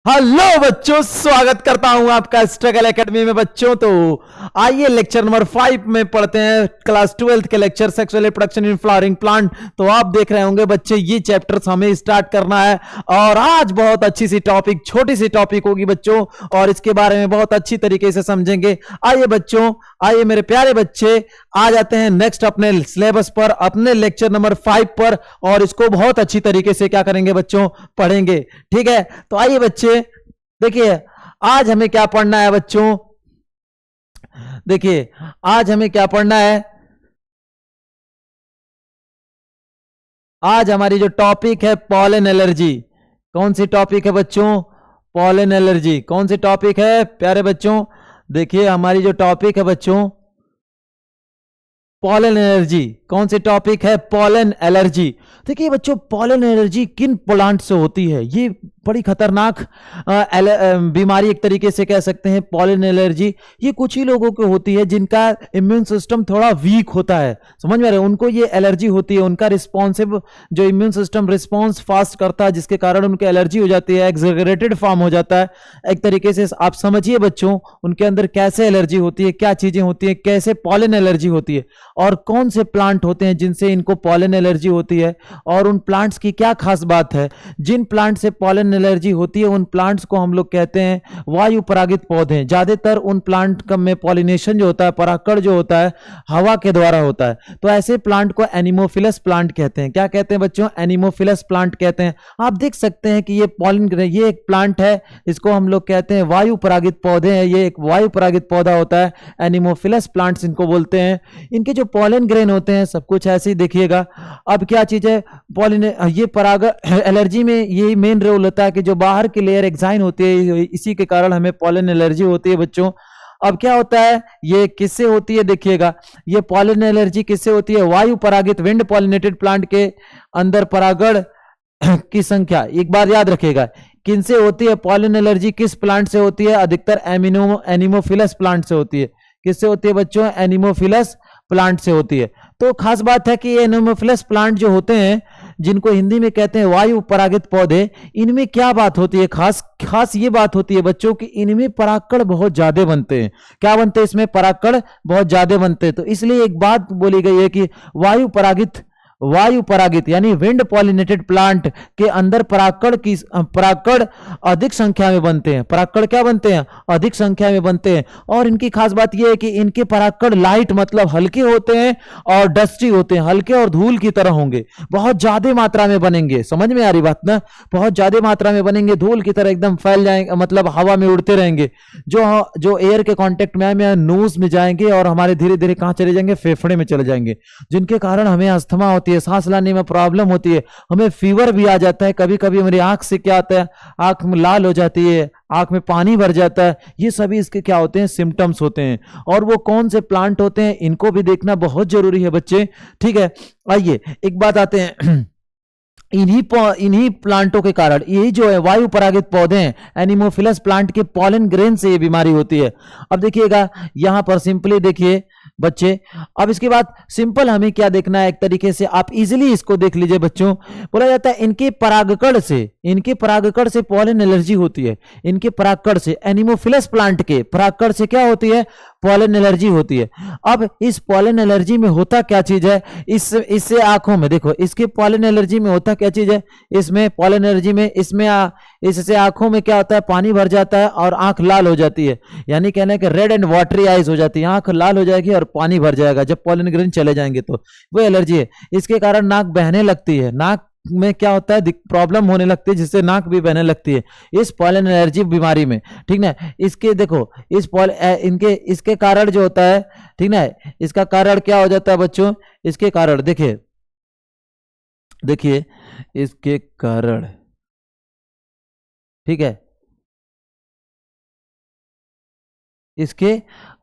Hello बच्चों, स्वागत करता हूं आपका स्ट्रगल एकेडमी में। बच्चों तो आइए लेक्चर नंबर 5 में पढ़ते हैं। क्लास 12 के lecture sexual reproduction in flowering plant. तो आप देख रहे होंगे बच्चे, ये चैप्टर्स हमें स्टार्ट करना है और आज बहुत अच्छी सी टॉपिक, छोटी सी टॉपिक होगी बच्चों, और इसके बारे में बहुत अच्छी तरीके से समझेंगे। आइए बच्चों, आइए मेरे प्यारे बच्चे, आ जाते हैं नेक्स्ट अपने सिलेबस पर, अपने लेक्चर नंबर 5 पर, और इसको बहुत अच्छी तरीके से क्या करेंगे बच्चों, पढ़ेंगे। ठीक है, तो आइए बच्चे देखिए, आज हमें क्या पढ़ना है बच्चों। देखिए, आज हमें क्या पढ़ना है। आज हमारी जो टॉपिक है पॉलन एलर्जी। कौन सी टॉपिक है बच्चों? Pollen allergy. कौन सी टॉपिक है प्यारे बच्चों? देखिए, हमारी जो टॉपिक है बच्चों, पॉलन एलर्जी। कौन सी टॉपिक है? Pollen allergy. देखिए बच्चों, पॉलन एलर्जी किन प्लांट से होती है? ये बड़ी खतरनाक बीमारी एक तरीके से कह सकते हैं। पॉलन एलर्जी ये कुछ ही लोगों को होती है जिनका इम्यून सिस्टम थोड़ा वीक होता है। समझ में आ रहे हैं? उनको ये एलर्जी होती है। उनका रिस्पॉन्सिव जो इम्यून सिस्टम रिस्पॉन्स फास्ट करता है, जिसके कारण उनको एलर्जी हो जाती है, एक्सैगरेटेड फॉर्म हो जाता है। एक तरीके से आप समझिए बच्चों, उनके अंदर कैसे एलर्जी होती है, क्या चीजें होती है, कैसे पॉलन एलर्जी होती है, और कौन से प्लांट होते हैं जिनसे इनको पॉलन एलर्जी होती है, और उन प्लांट्स की क्या खास बात है। जिन प्लांट से पॉलन एलर्जी होती है उन प्लांट्स को हम लोग कहते हैं वायु परागित पौधे। ज्यादातर उन प्लांट में पॉलिनेशन जो होता है, परागकण जो होता है, हवा के द्वारा होता है। तो ऐसे प्लांट को एनिमोफिलस प्लांट कहते हैं। क्या कहते हैं बच्चों? एनिमोफिलस प्लांट कहते हैं। आप देख सकते हैं कि ये पॉलन, ये एक प्लांट है, इसको हम लोग कहते हैं वायु परागित पौधे हैं। ये एक वायु परागित पौधा होता है, एनिमोफिलस प्लांट्स इनको बोलते हैं। इनके जो पॉलन ग्रेन होते हैं, सब कुछ ऐसे ही देखिएगा। अब क्या चीज है पॉलिन, ये पराग एलर्जी में ये मेन रोल होता है कि जो बाहर की लेयर एक्साइन होती है, इसी के कारण हमें पॉलन एलर्जी होती है बच्चों। अब क्या होता है, ये किससे होती है? देखिएगा, ये पॉलन एलर्जी किससे होती है? वायु परागित विंड पॉलिनेटेड प्लांट के अंदर परागण की संख्या, एक बार याद रखिएगा, किनसे होती है पॉलन एलर्जी? किस प्लांट से होती है? अधिकतर एनिमोफिलस प्लांट से होती है। किससे होती है बच्चों? एनिमोफिलस प्लांट से होती है। तो खास बात है कि एनिमोफिलस प्लांट जो होते हैं, जिनको हिंदी में कहते हैं वायु परागित पौधे, इनमें क्या बात होती है? खास खास ये बात होती है बच्चों कि इनमें परागकण बहुत ज्यादा बनते हैं। क्या बनते हैं? इसमें परागकण बहुत ज्यादा बनते हैं। तो इसलिए एक बात बोली गई है कि वायु परागित यानी विंड पॉलिनेटेड प्लांट के अंदर परागकण अधिक संख्या में बनते हैं। परागकण क्या बनते हैं? अधिक संख्या में बनते हैं। और इनकी खास बात यह है कि इनके परागकण लाइट मतलब हल्के होते हैं और डस्टी होते हैं, हल्के और धूल की तरह होंगे, बहुत ज्यादा मात्रा में बनेंगे। समझ में आ रही बात ना? बहुत ज्यादा मात्रा में बनेंगे, धूल की तरह एकदम फैल जाएंगे, मतलब हवा में उड़ते रहेंगे। जो जो एयर के कांटेक्ट में आए नोज में जाएंगे और हमारे धीरे धीरे कहां चले जाएंगे? फेफड़े में चले जाएंगे, जिनके कारण हमें अस्थमा होती है, सांस लेने में प्रॉब्लम होती है, हमें फीवर भी आ जाता है। कभी कभी हमारी आंख से क्या आता है, आंख में लाल हो जाती है, आंख में पानी भर जाता है। ये सभी इसके क्या होते हैं? सिम्टम्स होते हैं। और वो कौन से प्लांट होते हैं, इनको भी देखना बहुत जरूरी है बच्चे। ठीक है, आइए एक बात आते हैं इन्हीं प्लांटों के कारण, यही जो है वायु परागित पौधे हैं, एनिमोफिलस प्लांट के पॉलन ग्रेन से ये बीमारी होती है। अब देखिएगा यहां पर सिंपली देखिए बच्चे, अब इसके बाद सिंपल हमें क्या देखना है, एक तरीके से आप इजीली इसको देख लीजिए बच्चों। बोला जाता है इनके परागकण से पॉलन एलर्जी होती है। इनके परागकण से, एनिमोफिलस प्लांट के परागकण से क्या होती है? पॉलन एलर्जी होती है। अब इस पॉलन एलर्जी में होता क्या चीज है? इससे आंखों में देखो, इसके पॉलन एलर्जी में होता क्या चीज है? इसमें पॉलन एलर्जी में इससे आंखों में क्या होता है? पानी भर जाता है और आंख लाल हो जाती है। यानी कहना है कि रेड एंड वाटरी आइज हो जाती है, आंख लाल हो जाएगी और पानी भर जाएगा जब पॉलन ग्रेन चले जाएंगे। तो वो एलर्जी है। इसके कारण नाक बहने लगती है, नाक में क्या होता है? प्रॉब्लम होने लगती है, जिससे नाक भी बहने लगती है इस पॉलन एलर्जी बीमारी में। ठीक ना? इसके देखो, इसके कारण जो होता है, ठीक ना, इसका कारण क्या हो जाता है बच्चों? इसके कारण देखिए इसके कारण, ठीक है, इसके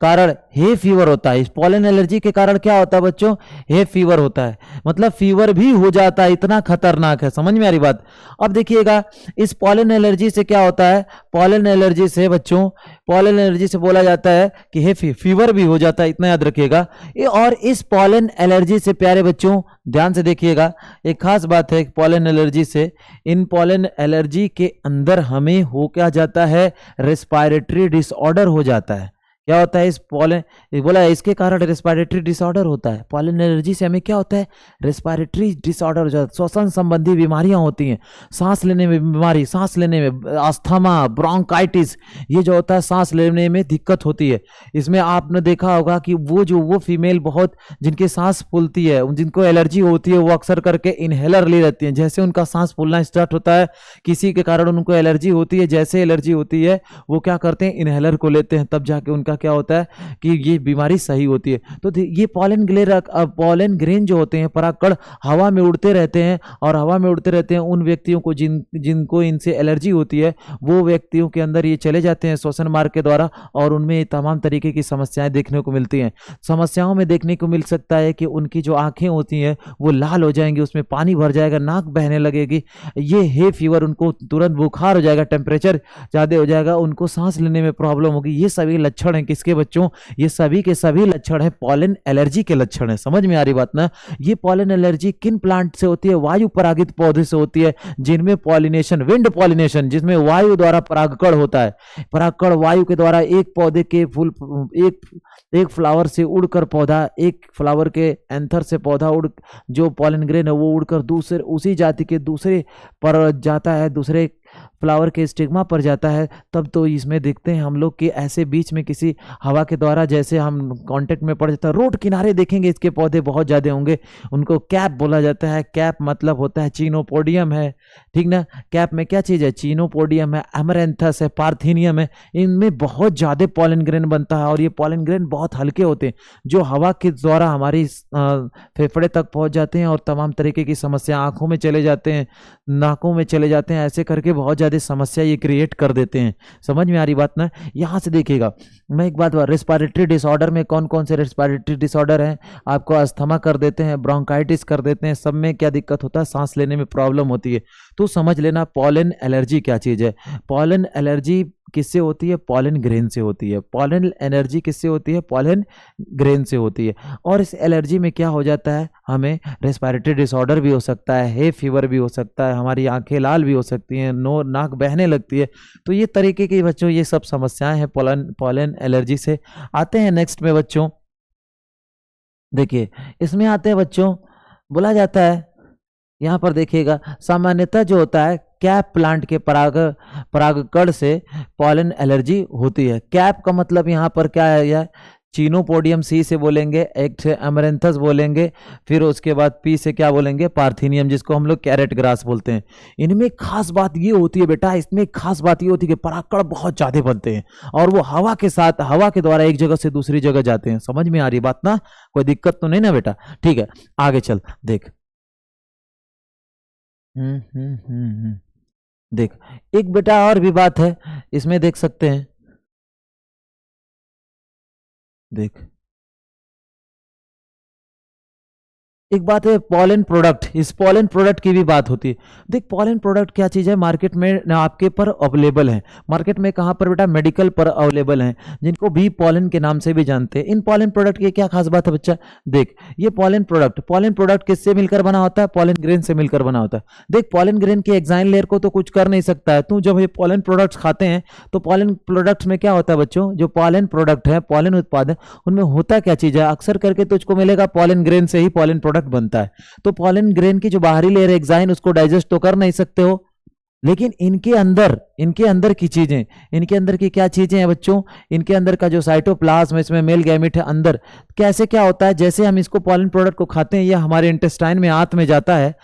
कारण हे फीवर होता है। इस पॉलन एलर्जी के कारण क्या होता है बच्चों? हे फीवर होता है, मतलब फीवर भी हो जाता है, इतना खतरनाक है। समझ में आ रही बात? अब देखिएगा इस पॉलन एलर्जी से क्या होता है, पॉलन एलर्जी से बच्चों, पॉलन एलर्जी से बोला जाता है कि हे फीवर भी हो जाता है, इतना याद रखिएगा। और इस पॉलन एलर्जी से प्यारे बच्चों ध्यान से देखिएगा, एक खास बात है पॉलन एलर्जी से, इन पॉलन एलर्जी के अंदर हमें हो क्या जाता है, रेस्पिरेटरी डिसऑर्डर हो जाता है। क्या होता है इस पॉलन, बोला है इसके कारण रेस्पिरेटरी डिसऑर्डर होता है। पॉलन एलर्जी से हमें क्या होता है, रेस्पिरेटरी डिसऑर्डर हो जाता है, श्वसन संबंधी बीमारियां होती हैं, सांस लेने में बीमारी, सांस लेने में अस्थमा, ब्रोंकाइटिस, ये जो होता है सांस लेने में दिक्कत होती है। इसमें आपने देखा होगा कि वो फीमेल बहुत जिनके सांस फूलती है, जिनको एलर्जी होती है, वो अक्सर करके इनहेलर ले रहती हैं। जैसे उनका सांस फूलना स्टार्ट होता है, किसी के कारण उनको एलर्जी होती है, जैसे एलर्जी होती है वो क्या करते हैं, इनहेलर को लेते हैं, तब जाके उनका क्या होता है कि ये बीमारी सही होती है। तो ये पॉलन ग्रेन जो होते हैं, परागकण हवा में उड़ते रहते हैं, और हवा में उड़ते रहते हैं उन व्यक्तियों को जिनको इनसे एलर्जी होती है, वो व्यक्तियों के अंदर ये चले जाते हैं श्वसन मार्ग के द्वारा, और उनमें तमाम तरीके की समस्याएं देखने को मिलती हैं। समस्याओं में देखने को मिल सकता है कि उनकी जो आंखें होती हैं वो लाल हो जाएंगी, उसमें पानी भर जाएगा, नाक बहने लगेगी, ये हे फीवर, उनको तुरंत बुखार हो जाएगा, टेम्परेचर ज़्यादा हो जाएगा, उनको सांस लेने में प्रॉब्लम होगी। ये सभी लक्षण हैं किसके बच्चों, ये सभी के सभी लक्षण हैं पॉलन एलर्जी के लक्षण हैं। समझ में आ रही बात ना? ये पॉलन एलर्जी किन प्लांट से होती है, वायु परागित पौधे से होती है, जिनमें पॉलिनेशन, विंड पॉलिनेशन, जिसमें वायु द्वारा परागकण होता है। परागकण वायु के द्वारा एक पौधे के फूल, एक फ्लावर से उड़कर पौधा, एक फ्लावर के एंथर से पौधा उड़, जो पॉलन ग्रेन है वो उड़कर दूसरे उसी जाति के दूसरे पर जाता है, दूसरे फ्लावर के स्टिग्मा पर जाता है। तब तो इसमें देखते हैं हम लोग कि ऐसे बीच में किसी हवा के द्वारा जैसे हम कांटेक्ट में पड़ जाता है, रोड किनारे देखेंगे इसके पौधे बहुत ज़्यादा होंगे, उनको कैप बोला जाता है। कैप मतलब होता है चीनोपोडियम है, ठीक ना? कैप में क्या चीज़ है, चीनोपोडियम है, अमरेंथस है, पार्थेनियम है, इनमें बहुत ज़्यादा पॉलन ग्रेन बनता है। और ये पॉलन ग्रेन बहुत हल्के होते हैं, जो हवा के द्वारा हमारी फेफड़े तक पहुँच जाते हैं, और तमाम तरीके की समस्या, आँखों में चले जाते हैं, नाकों में चले जाते हैं, ऐसे करके बहुत ज़्यादा समस्या ये क्रिएट कर देते हैं। समझ में आ रही बात ना? यहाँ से देखिएगा, मैं एक बात, रेस्पिरेटरी डिसऑर्डर में कौन कौन से रेस्पिरेटरी डिसऑर्डर हैं? आपको अस्थमा कर देते हैं, ब्रोंकाइटिस कर देते हैं, सब में क्या दिक्कत होता है, सांस लेने में प्रॉब्लम होती है। तो समझ लेना पॉलन एलर्जी क्या चीज़ है। पॉलन एलर्जी किससे होती है, पॉलन ग्रेन से होती है। पॉलन एलर्जी किससे होती है, पॉलन ग्रेन से होती है। और इस एलर्जी में क्या हो जाता है, हमें रेस्पिरेटरी डिसऑर्डर भी हो सकता है, हे फीवर भी हो सकता है, हमारी आंखें लाल भी हो सकती हैं, नाक बहने लगती है। तो ये तरीके की बच्चों ये सब समस्याएं हैं पॉलन एलर्जी से। आते हैं नेक्स्ट में बच्चों, देखिए इसमें आते हैं बच्चों, बोला जाता है यहाँ पर देखिएगा, सामान्यतः जो होता है कैप प्लांट के परागकण से पॉलन एलर्जी होती है। कैप का मतलब यहाँ पर क्या है, यह चीनोपोडियम सी से बोलेंगे, एक से अमरेंथस बोलेंगे, फिर उसके बाद पी से क्या बोलेंगे, पार्थेनियम, जिसको हम लोग कैरेट ग्रास बोलते हैं। इनमें खास बात ये होती है बेटा, इसमें खास बात ये होती है कि परागकण बहुत ज्यादा बनते हैं, और वो हवा के साथ, हवा के द्वारा एक जगह से दूसरी जगह जाते हैं। समझ में आ रही बात ना? कोई दिक्कत तो नहीं ना बेटा? ठीक है, आगे चल देख। देख एक बेटा और भी बात है इसमें, देख सकते हैं, देख एक बात है पॉलन प्रोडक्ट, इस पॉलन प्रोडक्ट की भी बात होती है। देख पॉलन प्रोडक्ट क्या चीज़ है, मार्केट में आपके पर अवेलेबल है। मार्केट में कहाँ पर बेटा, मेडिकल पर अवेलेबल है, जिनको भी पॉलन के नाम से भी जानते हैं। इन पॉलन प्रोडक्ट की क्या खास बात है बच्चा, देख ये पॉलन प्रोडक्ट किससे मिलकर बना होता है, पॉलन ग्रेन से मिलकर बना होता है। देख पॉलन ग्रेन की एक्साइन लेयर को तो कुछ कर नहीं सकता है तू, जब ये पॉलन प्रोडक्ट्स खाते हैं तो पॉलन प्रोडक्ट्स में क्या होता है बच्चों, जो पॉलन प्रोडक्ट है, पॉलन उत्पाद है, उनमें होता क्या चीज़ है, अक्सर करके तुझको मिलेगा पॉलन ग्रेन से ही पॉलन प्रोडक्ट बनता है। तो पॉलन ग्रेन की जो बाहरी लेयर है एक्साइन, उसको डाइजेस्ट तो कर नहीं सकते हो, लेकिन इनके अंदर की चीजें, इनके अंदर की क्या चीजें हैं बच्चों, इनके अंदर का जो साइटोप्लाज्म, इसमें मेल गैमेट है अंदर, कैसे क्या होता है, जैसे हम इसको पॉलन प्रोडक्ट को खाते हैं, यह हमारे इंटेस्टाइन में आंत में जाता है,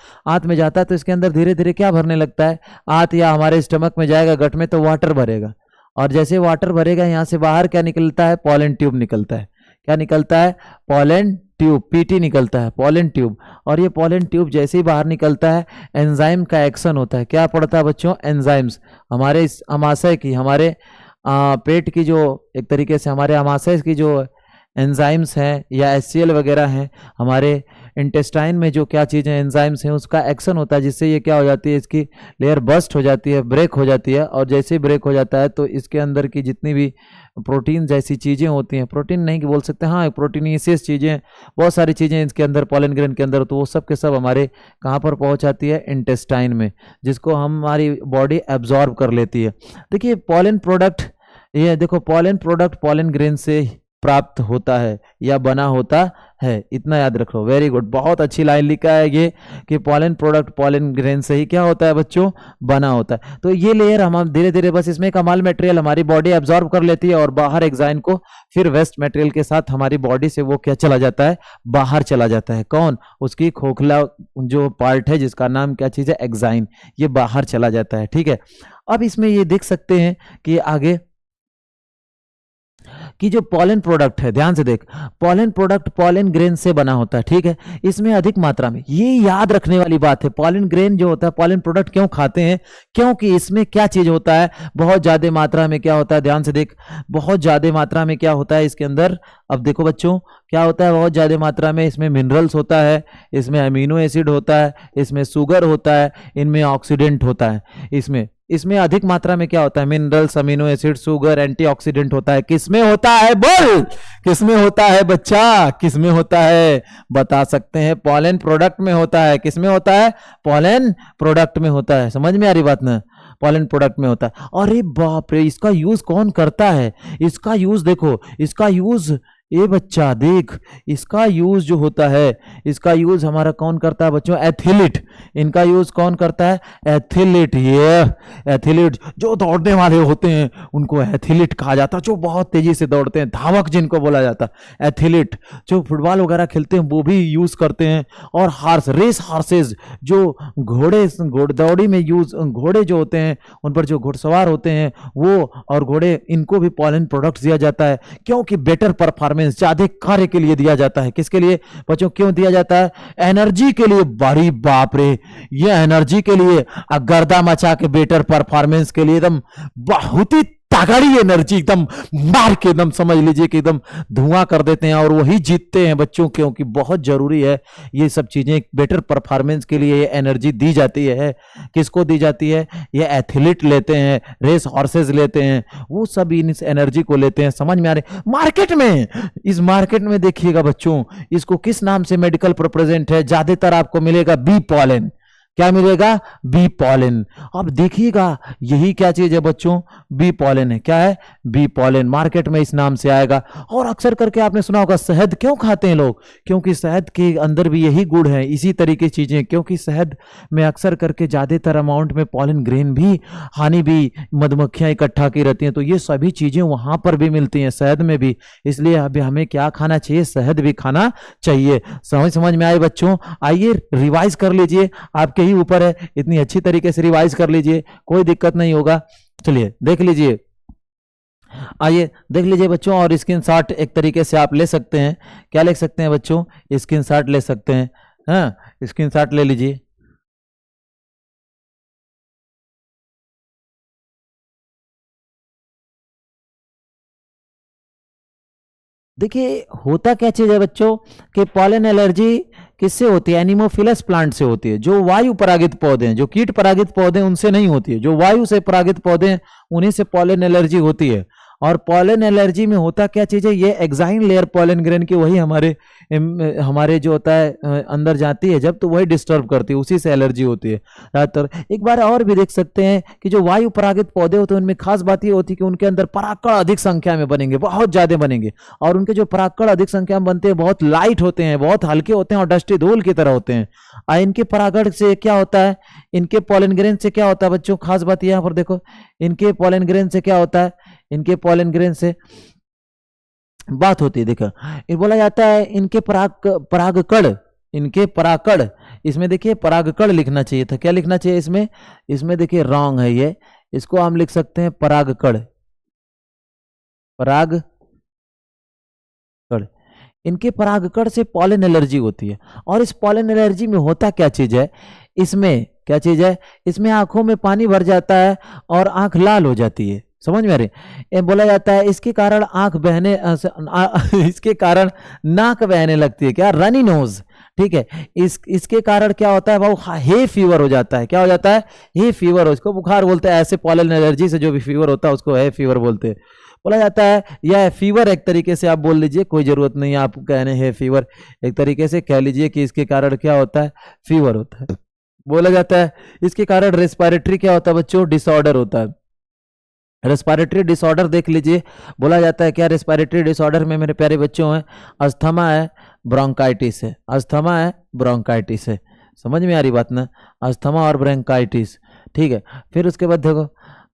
तो इसके अंदर धीरे धीरे क्या भरने लगता है, आंत या हमारे स्टमक में जाएगा, गट में, तो वाटर भरेगा, और जैसे वाटर भरेगा यहाँ से बाहर क्या निकलता है, पॉलन ट्यूब निकलता है। क्या निकलता है, पॉलन ट्यूब, पीटी निकलता है, पॉलन ट्यूब। और ये पॉलन ट्यूब जैसे ही बाहर निकलता है, एंजाइम का एक्शन होता है। क्या पड़ता है बच्चों, एंजाइम्स, हमारे इस अमाशय की, हमारे पेट की जो एक तरीके से हमारे आमाशय की जो एंजाइम्स हैं या HCl वगैरह हैं, हमारे इंटेस्टाइन में जो क्या चीज़ें एंजाइम्स हैं उसका एक्शन होता है, जिससे ये क्या हो जाती है, इसकी लेयर बस्ट हो जाती है, ब्रेक हो जाती है। और जैसे ही ब्रेक हो जाता है तो इसके अंदर की जितनी भी प्रोटीन जैसी चीज़ें होती हैं, प्रोटीन नहीं कि बोल सकते, हाँ प्रोटीनियस चीज़ें, बहुत सारी चीज़ें इसके अंदर पॉलन ग्रेन के अंदर, तो वो सब के सब हमारे कहाँ पर पहुँच जाती है, इंटेस्टाइन में, जिसको हमारी बॉडी एब्जॉर्ब कर लेती है। देखिए पॉलन प्रोडक्ट, ये देखो पॉलन प्रोडक्ट पॉलन ग्रेन से प्राप्त होता है या बना होता है, इतना याद रखो। वेरी गुड, बहुत अच्छी लाइन लिखा है ये कि पॉलन प्रोडक्ट पॉलन ग्रेन से ही क्या होता है बच्चों, बना होता है। तो ये लेयर हम धीरे धीरे बस इसमें कमाल मटेरियल हमारी बॉडी एब्जॉर्ब कर लेती है और बाहर एग्जाइन को फिर वेस्ट मटेरियल के साथ हमारी बॉडी से वो क्या चला जाता है, बाहर चला जाता है। कौन, उसकी खोखला जो पार्ट है जिसका नाम क्या चीज है, एग्जाइन, ये बाहर चला जाता है। ठीक है, अब इसमें ये देख सकते हैं कि आगे कि जो पॉलन प्रोडक्ट है, ध्यान से देख, पॉलन प्रोडक्ट पॉलन ग्रेन से बना होता है। ठीक है, इसमें अधिक मात्रा में, ये याद रखने वाली बात है, पॉलन ग्रेन जो होता है, पॉलन प्रोडक्ट क्यों खाते हैं, क्योंकि इसमें क्या चीज होता है, बहुत ज्यादा मात्रा में क्या होता है, ध्यान से देख, बहुत ज्यादा मात्रा में क्या होता है इसके अंदर। अब देखो बच्चों क्या होता है, बहुत ज्यादा मात्रा में इसमें मिनरल्स होता है, इसमें अमीनो एसिड होता है, इसमें शुगर होता है, इनमें ऑक्सीडेंट होता है। इसमें अधिक मात्रा में क्या होता है, minerals, amino acid, sugar, antioxidant होता है। किसमें होता है, बोल किसमें होता है बच्चा, किसमें होता है, बता सकते हैं, पॉलन प्रोडक्ट में होता है। किसमें होता है, पॉलन प्रोडक्ट में होता है। समझ में आ रही बात ना, पॉलन प्रोडक्ट में होता है। अरे बाप रे, इसका यूज कौन करता है, इसका यूज देखो, इसका यूज, ये बच्चा देख, इसका यूज जो होता है, इसका यूज हमारा कौन करता है बच्चों, एथलीट। इनका यूज कौन करता है, एथलीट। ये एथलीट जो दौड़ने वाले होते हैं उनको एथलीट कहा जाता है, जो बहुत तेजी से दौड़ते हैं, धावक जिनको बोला जाता है, एथलीट। जो फुटबॉल वगैरह खेलते हैं वो भी यूज करते हैं। और हार्सेस जो घोड़दौड़ी में यूज, घोड़े जो होते हैं उन पर जो घुड़सवार होते हैं वो, और घोड़े, इनको भी पॉलन प्रोडक्ट्स दिया जाता है, क्योंकि बेटर परफॉर्मेंस, ज्यादा कार्य के लिए दिया जाता है। किसके लिए बच्चों, क्यों दिया जाता है, एनर्जी के लिए। बड़ी बाप रे, ये एनर्जी के लिए, गर्दा मचा के बेटर परफॉर्मेंस के लिए, एकदम बहुत ही तगड़ी एनर्जी, एकदम मार के एकदम समझ लीजिए कि एकदम धुआं कर देते हैं और वही जीतते हैं बच्चों, क्योंकि बहुत जरूरी है ये सब चीजें, बेटर परफॉर्मेंस के लिए ये एनर्जी दी जाती है। किसको दी जाती है, ये एथलीट लेते हैं, रेस हॉर्सेस लेते हैं, वो सब इस एनर्जी को लेते हैं। समझ में आ रहे, मार्केट में, इस मार्केट में देखिएगा बच्चों, इसको किस नाम से मेडिकल प्रिप्रेजेंट है, ज्यादातर आपको मिलेगा बी पॉलन। क्या मिलेगा, बी पॉलन। अब देखिएगा यही क्या चीज है बच्चों, बी पॉलन है। क्या है, बी पॉलन, मार्केट में इस नाम से आएगा। और अक्सर करके आपने सुना होगा शहद क्यों खाते हैं लोग, क्योंकि शहद के अंदर भी यही गुण है, इसी तरीके की चीजें, क्योंकि शहद में अक्सर करके ज्यादातर अमाउंट में पॉलन ग्रेन भी, हानि भी मधुमक्खियां इकट्ठा की रहती हैं, तो ये सभी चीजें वहां पर भी मिलती हैं, शहद में भी। इसलिए अभी हमें क्या खाना चाहिए, शहद भी खाना चाहिए। समझ में आए बच्चों, आइए रिवाइज कर लीजिए, आपके ऊपर है, इतनी अच्छी तरीके से रिवाइज कर लीजिए, कोई दिक्कत नहीं होगा। चलिए देख लीजिए, आइए देख लीजिए बच्चों। और स्क्रीनशॉट एक तरीके से आप ले सकते हैं, क्या ले सकते हैं बच्चों, स्क्रीनशॉट ले सकते हैं। हाँ, स्क्रीनशॉट ले लीजिए। देखिए होता क्या चीज है बच्चों कि पॉलन एलर्जी किससे होती है, एनिमोफिलस प्लांट से होती है। जो वायु परागित पौधे हैं, जो कीट परागित पौधे हैं, उनसे नहीं होती है। जो वायु से परागित पौधे हैं उन्हीं से पॉलन एलर्जी होती है। और पॉलन एलर्जी में होता क्या चीज है, ये एक्साइन लेयर पॉलन ग्रेन की वही हमारे जो होता है अंदर जाती है जब, तो वही डिस्टर्ब करती है, उसी से एलर्जी होती है ज्यादातर। एक बार और भी देख सकते हैं कि जो वायु परागित पौधे होते हैं उनमें खास बात ये होती है कि उनके अंदर परागकण अधिक संख्या में बनेंगे, बहुत ज्यादा बनेंगे। और उनके जो परागकण अधिक संख्या में बनते हैं बहुत लाइट होते हैं, बहुत हल्के होते हैं और डस्टी धूल की तरह होते हैं। इनके परागण से क्या होता है, इनके पॉलन ग्रेन से क्या होता है बच्चों, खास बात यहाँ पर देखो, इनके पॉलन ग्रेन से क्या होता है, इनके पॉलन ग्रेन से बात होती है। देखो ये बोला जाता है इनके परागकण, इनके परागकण, इसमें देखिए परागकण लिखना चाहिए था, क्या लिखना चाहिए इसमें, इसमें देखिए रॉन्ग है ये, इसको हम लिख सकते हैं परागकण, परागकण। इनके परागकण से पॉलन एलर्जी होती है। और इस पॉलन एलर्जी में होता क्या चीज है, इसमें क्या चीज है, इसमें आंखों में पानी भर जाता है और आंख लाल हो जाती है। समझ में आ रही? ये बोला जाता है इसके कारण आंख बहने इसके कारण नाक बहने लगती है, क्या? Runny nose. ठीक है, इसके कारण क्या होता है भाव? हे फीवर हो जाता है। क्या हो जाता है? हे फीवर, उसको बुखार बोलते हैं। ऐसे पॉलन एलर्जी से जो भी फीवर होता है उसको हे फीवर बोलते हैं, बोला जाता है। यह फीवर एक तरीके से आप बोल लीजिए, कोई जरूरत नहीं है आप कहने है फीवर, एक तरीके से कह लीजिए कि इसके कारण क्या होता है? फीवर होता है। बोला जाता है इसके कारण रेस्पिरेटरी क्या होता है बच्चों? डिसऑर्डर होता है। रेस्पिरेटरी डिसऑर्डर देख लीजिए, बोला जाता है क्या? रेस्पिरेटरी डिसऑर्डर में मेरे प्यारे बच्चों है अस्थमा है, ब्रोंकाइटिस है। अस्थमा है, ब्रोंकाइटिस है। समझ में आ रही बात ना? अस्थमा और ब्रोंकाइटिस। ठीक है, फिर उसके बाद देखो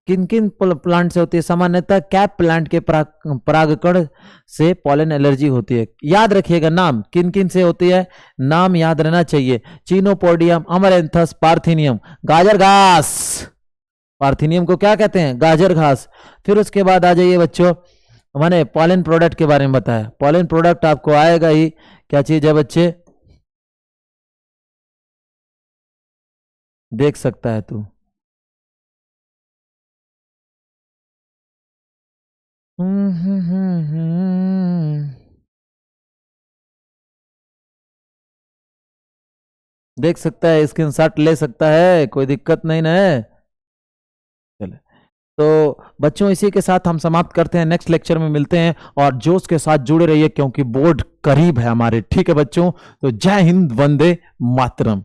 किन किन प्लांट से होती है? सामान्यतः कैप प्लांट के परागकण से पॉलन एलर्जी होती है। याद रखिएगा नाम किन किन से होती है, नाम याद रहना चाहिए। चीनोपोडियम, अमरेंथस, पार्थिनियम। गाजर घास, पार्थिनियम को क्या कहते हैं? गाजर घास। फिर उसके बाद आ जाइए बच्चों, मैंने पॉलन प्रोडक्ट के बारे में बताया। पॉलन प्रोडक्ट आपको आएगा ही, क्या चीज है बच्चे? देख सकता है तू। देख सकता है, स्क्रीनशॉट ले सकता है, कोई दिक्कत नहीं ना है। चले, तो बच्चों इसी के साथ हम समाप्त करते हैं, नेक्स्ट लेक्चर में मिलते हैं। और जोश के साथ जुड़े रहिए क्योंकि बोर्ड करीब है हमारे। ठीक है बच्चों, तो जय हिंद, वंदे मातरम।